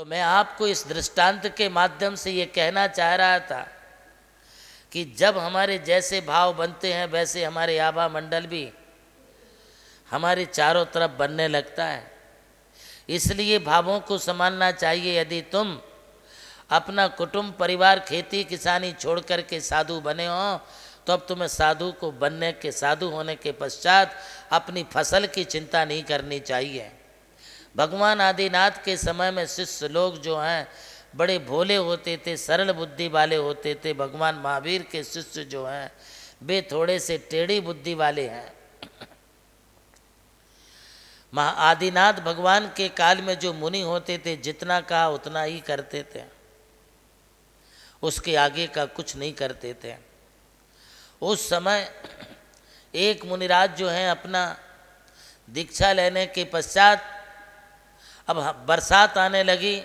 मैं आपको इस दृष्टांत के माध्यम से ये कहना चाह रहा था कि जब हमारे जैसे भाव बनते हैं वैसे हमारे आभा मंडल भी हमारे चारों तरफ बनने लगता है। इसलिए भावों को संभालना चाहिए। यदि तुम अपना कुटुंब परिवार खेती किसानी छोड़ कर के साधु बने हो तो अब तुम्हें साधु को बनने के साधु होने के पश्चात अपनी फसल की चिंता नहीं करनी चाहिए। भगवान आदिनाथ के समय में शिष्य लोग जो हैं बड़े भोले होते थे, सरल बुद्धि वाले होते थे। भगवान महावीर के शिष्य जो हैं वे थोड़े से टेढ़ी बुद्धि वाले हैं। आदिनाथ भगवान के काल में जो मुनि होते थे जितना कहा उतना ही करते थे, उसके आगे का कुछ नहीं करते थे। उस समय एक मुनिराज जो हैं अपना दीक्षा लेने के पश्चात अब बरसात आने लगी।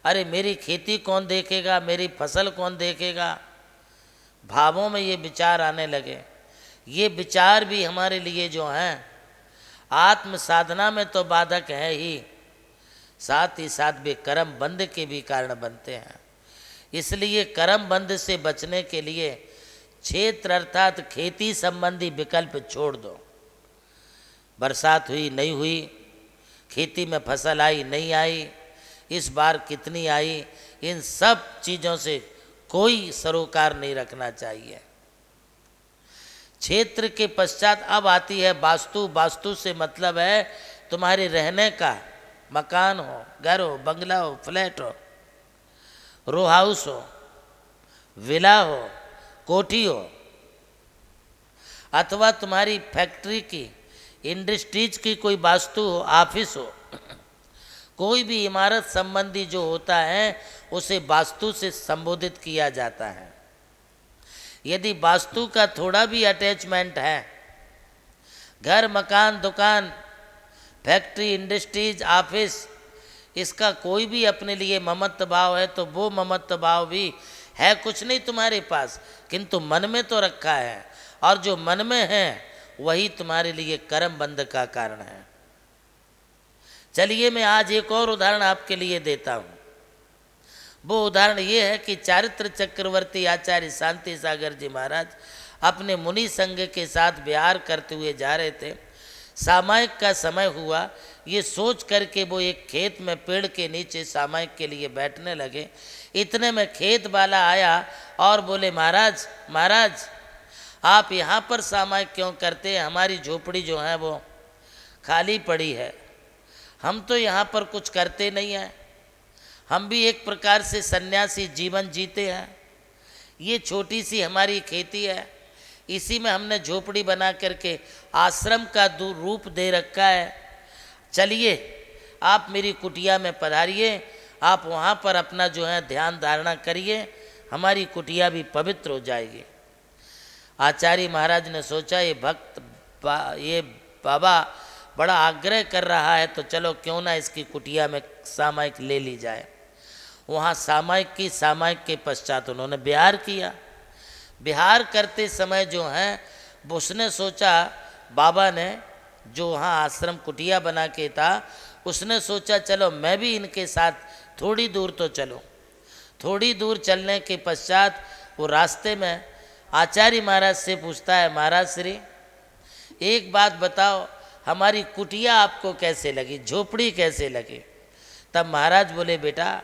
अरे मेरी खेती कौन देखेगा, मेरी फसल कौन देखेगा, भावों में ये विचार आने लगे। ये विचार भी हमारे लिए जो हैं आत्म साधना में तो बाधक है ही, साथ ही साथ वे कर्म बंध के भी कारण बनते हैं। इसलिए कर्म बंध से बचने के लिए क्षेत्र अर्थात खेती संबंधी विकल्प छोड़ दो। बरसात हुई नहीं हुई, खेती में फसल आई नहीं आई, इस बार कितनी आई, इन सब चीज़ों से कोई सरोकार नहीं रखना चाहिए। क्षेत्र के पश्चात अब आती है वास्तु। वास्तु से मतलब है तुम्हारे रहने का, मकान हो, घर हो, बंगला हो, फ्लैट हो, रो हाउस हो, विला हो, कोठी हो, अथवा तुम्हारी फैक्ट्री की, इंडस्ट्रीज की कोई वास्तु हो, ऑफिस हो, कोई भी इमारत संबंधी जो होता है उसे वास्तु से संबोधित किया जाता है। यदि वास्तु का थोड़ा भी अटैचमेंट है, घर मकान दुकान फैक्ट्री इंडस्ट्रीज ऑफिस, इसका कोई भी अपने लिए ममत्व भाव है तो वो ममत्व भाव भी है कुछ नहीं तुम्हारे पास, किंतु मन में तो रखा है, और जो मन में है वही तुम्हारे लिए कर्म बंध का कारण है। चलिए मैं आज एक और उदाहरण आपके लिए देता हूँ। वो उदाहरण ये है कि चारित्र चक्रवर्ती आचार्य शांति सागर जी महाराज अपने मुनि संघ के साथ विहार करते हुए जा रहे थे। सामायिक का समय हुआ, ये सोच करके वो एक खेत में पेड़ के नीचे सामायिक के लिए बैठने लगे। इतने में खेत वाला आया और बोले, महाराज महाराज आप यहाँ पर सामायिक क्यों करते हैं? हमारी झोपड़ी जो है वो खाली पड़ी है, हम तो यहाँ पर कुछ करते नहीं हैं, हम भी एक प्रकार से सन्यासी जीवन जीते हैं। ये छोटी सी हमारी खेती है, इसी में हमने झोपड़ी बना करके आश्रम का रूप दे रखा है। चलिए आप मेरी कुटिया में पधारिए, आप वहाँ पर अपना जो है ध्यान धारणा करिए, हमारी कुटिया भी पवित्र हो जाएगी। आचार्य महाराज ने सोचा ये ये बाबा बड़ा आग्रह कर रहा है तो चलो क्यों ना इसकी कुटिया में सामायिक ले ली जाए। वहाँ सामायिक के पश्चात उन्होंने विहार किया। विहार करते समय जो है उसने सोचा, बाबा ने जो वहाँ आश्रम कुटिया बना के था उसने सोचा चलो मैं भी इनके साथ थोड़ी दूर तो चलूँ। थोड़ी दूर चलने के पश्चात वो रास्ते में आचार्य महाराज से पूछता है, महाराज श्री एक बात बताओ, हमारी कुटिया आपको कैसे लगी, झोपड़ी कैसे लगी? तब महाराज बोले, बेटा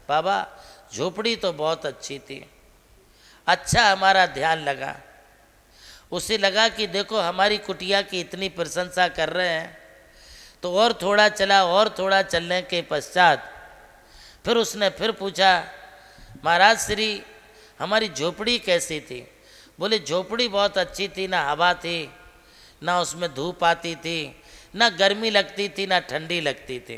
बाबा झोपड़ी तो बहुत अच्छी थी, अच्छा हमारा ध्यान लगा, उसे लगा कि देखो हमारी कुटिया की इतनी प्रशंसा कर रहे हैं, तो और थोड़ा चला, और थोड़ा चलने के पश्चात फिर उसने फिर पूछा, महाराज श्री हमारी झोपड़ी कैसी थी? बोले झोपड़ी बहुत अच्छी थी, ना हवा थी, ना उसमें धूप आती थी, ना गर्मी लगती थी, ना ठंडी लगती थी।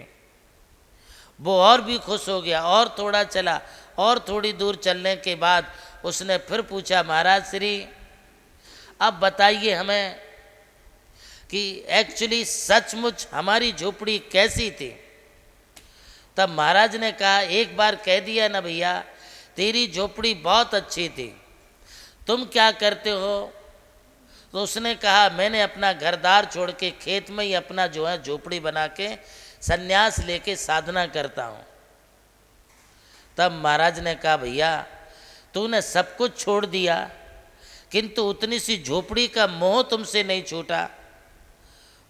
वो और भी खुश हो गया, और थोड़ा चला, और थोड़ी दूर चलने के बाद उसने फिर पूछा, महाराज श्री अब बताइए हमें कि एक्चुअली सचमुच हमारी झोपड़ी कैसी थी? तब महाराज ने कहा, एक बार कह दिया ना भैया तेरी झोपड़ी बहुत अच्छी थी, तुम क्या करते हो? तो उसने कहा, मैंने अपना घरदार छोड़ के खेत में ही अपना जो है झोपड़ी बना के सन्यास लेके साधना करता हूँ। तब महाराज ने कहा, भैया तूने सब कुछ छोड़ दिया किंतु उतनी सी झोपड़ी का मोह तुमसे नहीं छूटा।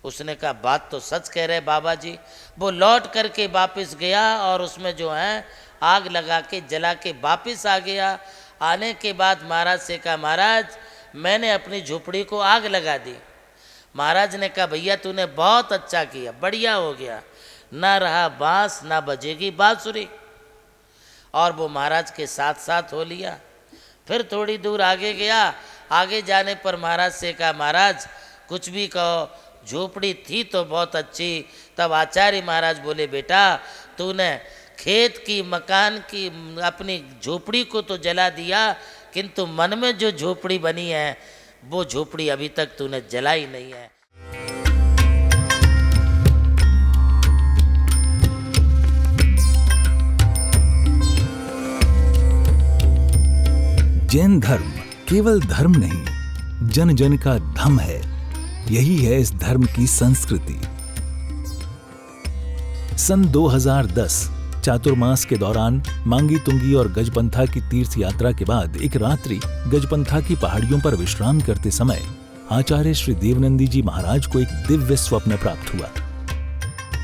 उसने कहा, बात तो सच कह रहे बाबा जी। वो लौट करके वापस गया और उसमें जो है आग लगा के जला के वापस आ गया। आने के बाद महाराज से कहा, महाराज मैंने अपनी झोपड़ी को आग लगा दी। महाराज ने कहा, भैया तूने बहुत अच्छा किया, बढ़िया हो गया, ना रहा बांस ना बजेगी बांसुरी। और वो महाराज के साथ साथ हो लिया। फिर थोड़ी दूर आगे गया। आगे जाने पर महाराज से कहा, महाराज कुछ भी कहो, झोपड़ी थी तो बहुत अच्छी। तब आचार्य महाराज बोले, बेटा तूने खेत की मकान की अपनी झोपड़ी को तो जला दिया किंतु मन में जो झोपड़ी बनी है वो झोपड़ी अभी तक तूने जलाई नहीं है। जैन धर्म केवल धर्म नहीं, जन जन का धम है। यही है इस धर्म की संस्कृति। सन 2010 चातुर्मास के दौरान मांगी तुंगी और गजपंथा की तीर्थ यात्रा के बाद एक रात्रि गजपंथा की पहाड़ियों पर विश्राम करते समय आचार्य श्री देवनंदी जी महाराज को एक दिव्य स्वप्न प्राप्त हुआ।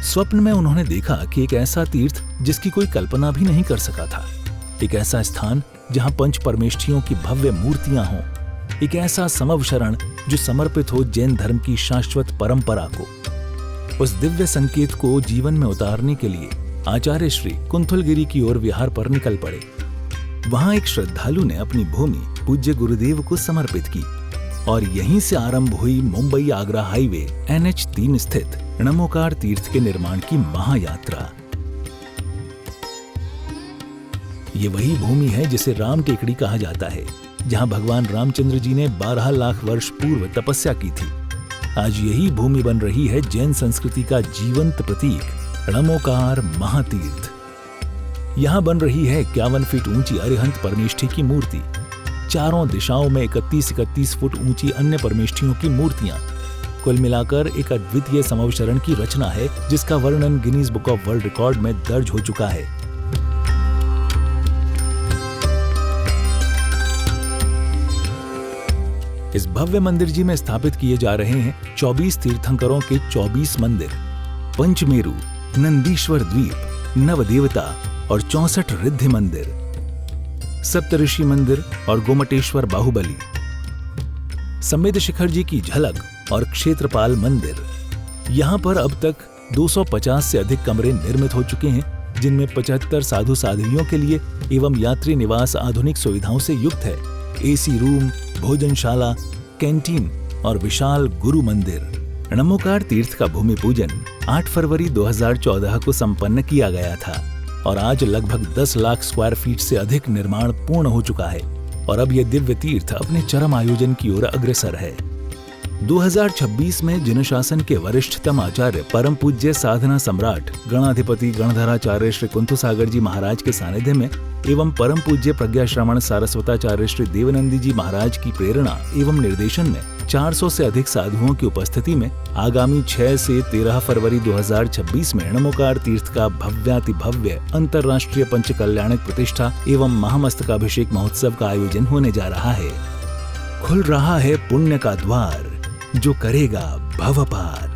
स्वप्न में उन्होंने देखा कि एक ऐसा तीर्थ जिसकी कोई कल्पना भी नहीं कर सका था, एक ऐसा स्थान जहां पंच परमेष्ठियों की भव्य मूर्तियां हों, एक ऐसा समव शरण जो समर्पित हो जैन धर्म की शाश्वत परंपरा को। उस दिव्य संकेत को जीवन में उतारने के लिए आचार्य श्री कुंथलगिरी की ओर विहार पर निकल पड़े। वहां एक श्रद्धालु ने अपनी भूमि पूज्य गुरुदेव को समर्पित की और यहीं से आरंभ हुई मुंबई आगरा हाईवे NH3 स्थित णमोकार तीर्थ के निर्माण की महायात्रा। ये वही भूमि है जिसे राम टेकड़ी कहा जाता है, जहां भगवान रामचंद्र जी ने 12 लाख वर्ष पूर्व तपस्या की थी। आज यही भूमि बन रही है जैन संस्कृति का जीवंत प्रतीक णमोकार महातीर्थ। यहां बन रही है 51 फीट ऊंची अरिहंत परमेष्ठी की मूर्ति, चारों दिशाओं में 31-31 फुट ऊंची अन्य परमेष्ठियों की मूर्तियां। कुल मिलाकर एक अद्वितीय समवशरण की रचना है जिसका वर्णन Guinness book of world record में दर्ज हो चुका है। इस भव्य मंदिर जी में स्थापित किए जा रहे हैं 24 तीर्थंकरों के 24 मंदिर, पंचमेरु, नंदीश्वर द्वीप, नवदेवता और 64 रिद्धि मंदिर, सप्तऋषि मंदिर और गोमटेश्वर बाहुबली, संमेद शिखर जी की झलक और क्षेत्रपाल मंदिर। यहाँ पर अब तक 250 से अधिक कमरे निर्मित हो चुके हैं, जिनमें 75 साधु साध्वियों के लिए एवं यात्री निवास आधुनिक सुविधाओं से युक्त है। AC रूम, भोजनशाला, कैंटीन और विशाल गुरु मंदिर। णमोकार तीर्थ का भूमि पूजन 8 फरवरी 2014 को संपन्न किया गया था और आज लगभग 10 लाख स्क्वायर फीट से अधिक निर्माण पूर्ण हो चुका है और अब यह दिव्य तीर्थ अपने चरम आयोजन की ओर अग्रसर है। 2026 में जिन शासन के वरिष्ठतम आचार्य परम पूज्य साधना सम्राट गणाधिपति गणधराचार्य श्री कुंथु सागर जी महाराज के सानिध्य में एवं परम पूज्य प्रज्ञा श्रवण सारस्वताचार्य श्री देवनंदी जी महाराज की प्रेरणा एवं निर्देशन में 400 से अधिक साधुओं की उपस्थिति में आगामी 6 से 13 फरवरी 2026 में णमोकार तीर्थ का भव्यातिभव्य अंतर्राष्ट्रीय पंचकल्याणक प्रतिष्ठा एवं महामस्तकाभिषेक महोत्सव का आयोजन होने जा रहा है। खुल रहा है पुण्य का द्वार जो करेगा भव पार।